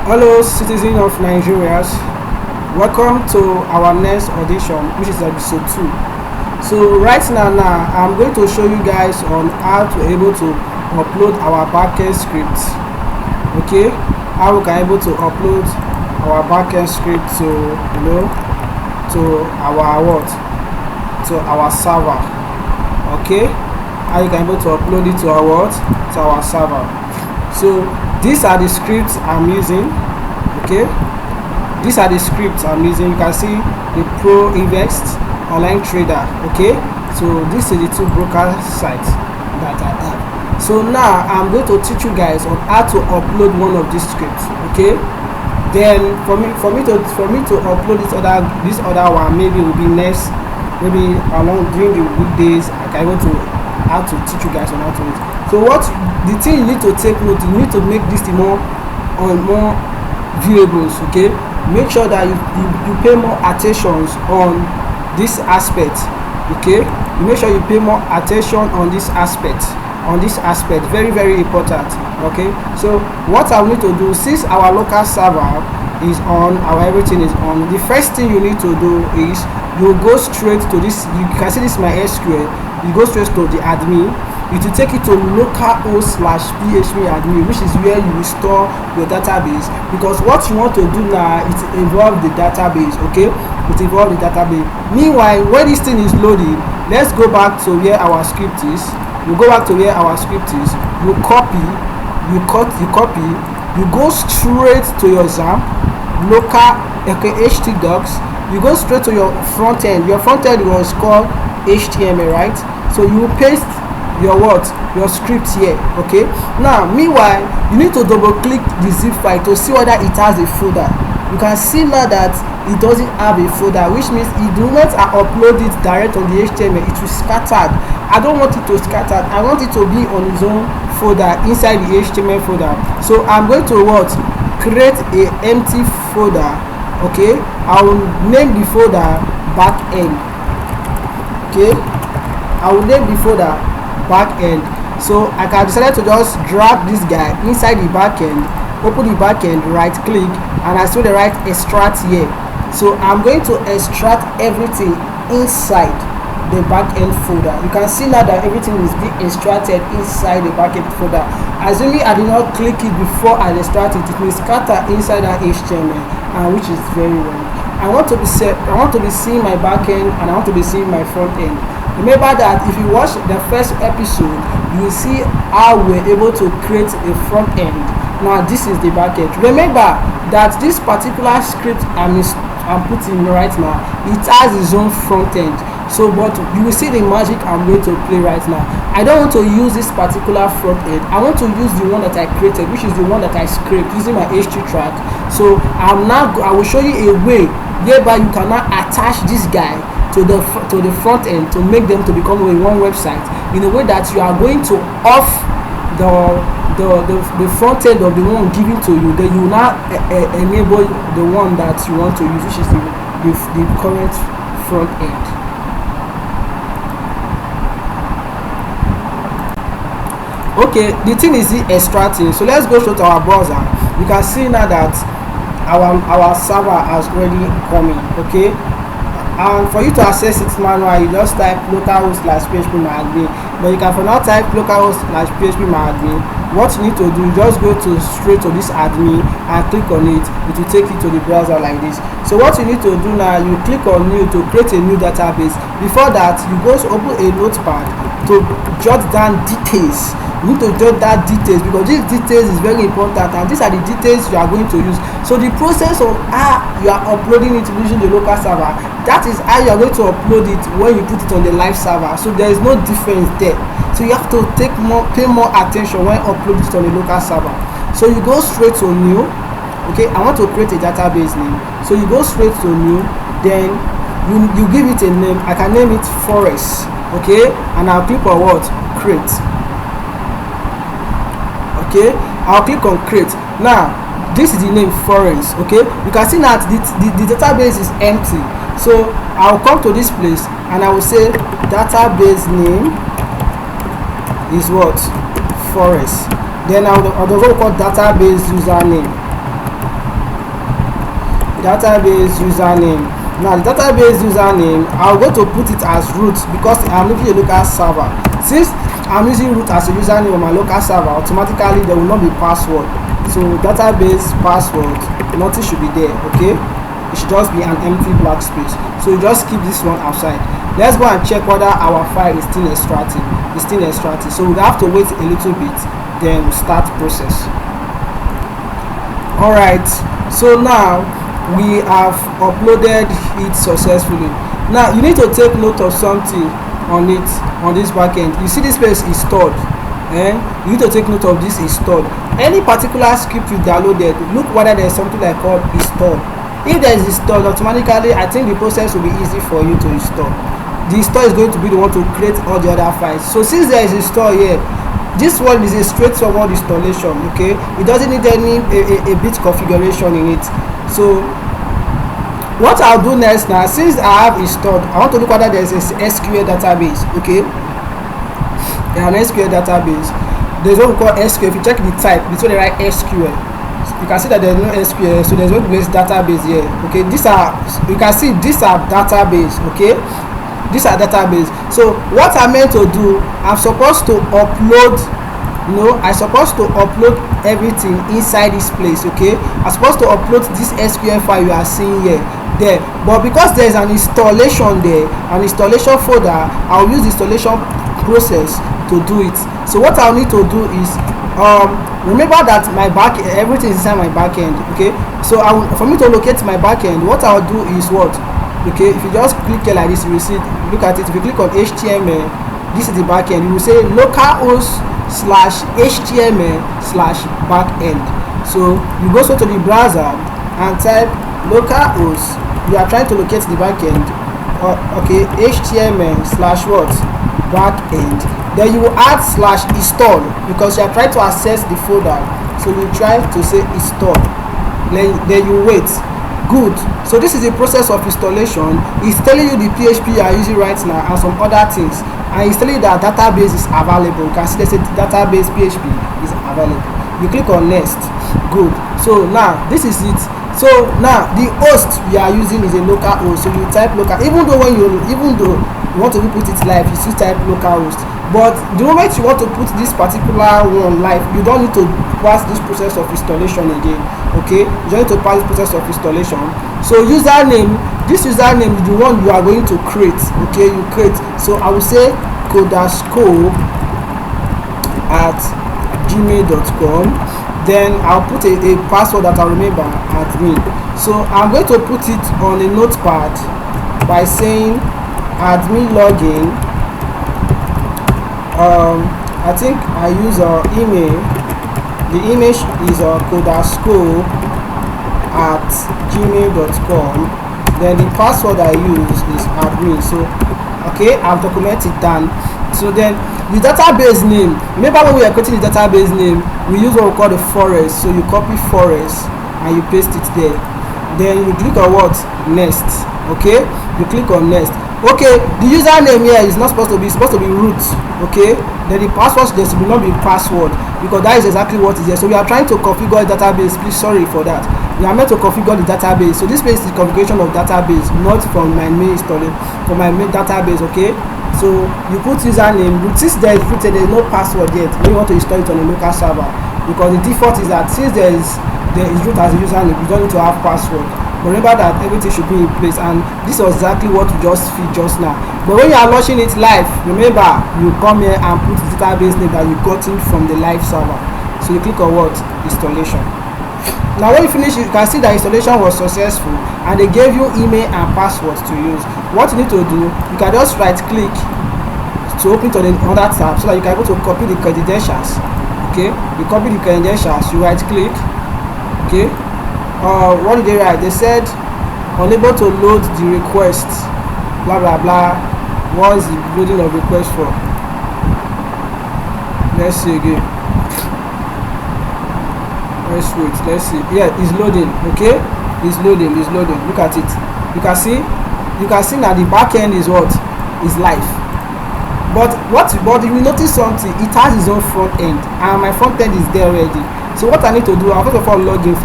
Hello, citizens of Nigeria. Welcome to our next audition, which is episode 2. So right now, I'm going to show you guys on how to able to upload our backend script. Okay, how we can able to upload our backend script to to our server. Okay, how you can able to upload it to our server. So these are the scripts I'm using. Okay, these are the scripts I'm using. You can see the Pro Invest online trader. Okay, so this is the two broker sites that I have. So now I'm going to teach you guys on how to upload one of these scripts. Okay, then for me to upload this other one, maybe it will be next, maybe along during the weekdays. I want to how to teach you guys on how to do it. So the thing you need to take note, you need to make this more viewable. Okay, make sure that you pay more attention on this aspect. Okay, you make sure you pay more attention on this aspect, very very important. Okay, so what I need to do, since our local server is on, our everything is on, the first thing you need to do is you go straight to this. You can see this is my SQL. You go straight to the admin. It will take you to localhost/php admin, which is where you will store your database, because what you want to do now is involve the database. Okay, it involve the database. Meanwhile, when this thing is loading, let's go back to where our script is. You go back to where our script is. You copy, you go straight to your XAMPP local htdocs. You go straight to your front end. Your front end was called HTML, right? So you paste your script here. Okay, now meanwhile you need to double click the zip file to see whether it has a folder. You can see now that it doesn't have a folder, which means it do not upload it direct on the HTML. It will scattered. I don't want it to scatter. I want it to be on its own folder inside the HTML folder. So I'm going to create a empty folder. Okay, I will name the folder Backend. Okay, I will name the folder Backend. So I can decide to just drag this guy inside the backend, open the backend, right click, and I see the right extract here. So I'm going to extract everything inside the backend folder. You can see now that everything is being extracted inside the backend folder. Assuming I did not click it before I extract it, it will scatter inside that HTML, which is very wrong. I want to be seeing my backend, and I want to be seeing my front end. Remember that if you watch the first episode, you will see how we're able to create a front end. Now this is the backend. Remember that this particular script I'm putting right now, it has its own front end. So but you will see the magic I'm going to play right now. I don't want to use this particular front end. I want to use the one that I created, which is the one that I scraped using my H2 track. So I will show you a way whereby you can now attach this guy to the front end to make them to become one website, in a way that you are going to off the front end of the one given to you. Then you now enable the one that you want to use, which is the current front end. Okay, the thing is extracting. So let's go to our browser. You can see now that our server has already coming. Okay, and for you to access it manually, you just type localhost/php-admin. But you can for now type localhost/php-admin. What you need to do, you just go straight to this admin and click on it. It will take you to the browser like this. So what you need to do now, you click on new to create a new database. Before that, you go to open a notepad to jot down details. You need to jot that details, because these details is very important, and these are the details you are going to use. So the process of how you are uploading it using the local server, that is how you are going to upload it when you put it on the live server. So there is no difference there. So you have to pay more attention when uploading it on the local server. So you go straight to new. Okay, I want to create a database name. So you go straight to new, then you give it a name. I can name it Forest. Okay, and I'll click on what? Create. Okay, I'll click on create. Now this is the name Forest. Okay, you can see that the database is empty. So I'll come to this place and I will say database name is what? Forest. Then I'll also call database username. database username. Now the database username, I'm going to put it as root because I'm using a local server. Since I'm using root as a username on my local server, automatically there will not be password. So database password, nothing should be there. Okay, it should just be an empty black space. So you just keep this one outside. Let's go and check whether our file is still extracting. It's still extracting, so we have to wait a little bit, then start process. All right, so now we have uploaded it successfully. Now you need to take note of something on it, on this backend. You see this place is stored, and you need to take note of this is stored. Any particular script you downloaded, look whether there's something like called install. If there is install, automatically I think the process will be easy for you to install. The install is going to be the one to create all the other files. So since there is install here, this one is a straightforward installation. Okay, it doesn't need any a bit configuration in it. So what I'll do next now, since I have installed, I want to look whether there's a SQL database. Okay, there's an SQL database. There's what we call SQL. If you check the type, between the right SQL, you can see that there's no SQL, so there's no place database here. Okay, these are, you can see these are database. Okay, these are database. So what I'm meant to do, I'm supposed to upload, I'm supposed to upload everything inside this place. Okay, I'm supposed to upload this SQL file you are seeing here there, but because there's an installation there, an installation folder, I'll use the installation process to do it. So what I'll need to do is remember that my back, everything is inside my backend. Okay, so for me to locate my backend, what I'll do is what, okay, if you just click here like this, you will see, look at it. If you click on HTML, this is the backend. You will say localhost/html/backend. So you go to the browser and type localhost. You are trying to locate the backend. Okay, HTML/what, backend. Then you will add /install because you are trying to access the folder. So you try to say install. Then you wait. Good. So this is the process of installation. It's telling you the PHP you are using right now and some other things, and it's telling you that database is available. You can see there's a database PHP is available. You click on next. Good. So now this is it. So now the host you are using is a local host. So you type local, even though you want to put it live, you still type local host. But the moment you want to put this particular one live, you don't need to pass this process of installation again. Okay, you don't need to pass this process of installation. So username, this username is the one you are going to create. Okay, you create. So I will say codasco@gmail.com. Then I'll put a password that I remember, admin. So I'm going to put it on a notepad by saying admin login. I think I use email. The image is codasco@gmail.com. Then the password I use is admin. So okay, I've documented down. So then the database name, remember when we are creating the database name, we use what we call the forest. So you copy forest and you paste it there. Then you click on what, next. Okay, you click on next. Okay, the username here is not supposed to be, root. Okay, then the password there should not be password, because that is exactly what is there. So we are trying to configure a database. Please, sorry for that. We are meant to configure the database. So this place is the configuration of database, not from my main database. Okay, so you put username. Since there is root, there is no password yet. When you want to install it on a local server, because the default is that since there is root as a username, you don't need to have password. But remember that everything should be in place, and this was exactly what we just feed just now. But when you are launching it live, remember you come here and put the database name that you got in from the live server. So you click on what, installation. Now when you finish, you can see that installation was successful and they gave you email and password to use. What you need to do, you can just right click to open to the other tab so that you can able to copy the credentials. Okay, you copy the credentials, you right click. Okay, what did they write? They said unable to load the request, blah blah blah. What is the loading of request for? Let's see again. Let's wait. Let's see. Yeah, it's loading. Okay, it's loading. Look at it. You can see now the back end is what is live. But you will notice something. It has its own front end, and my front end is there already. So what I need to do, I first of all log in.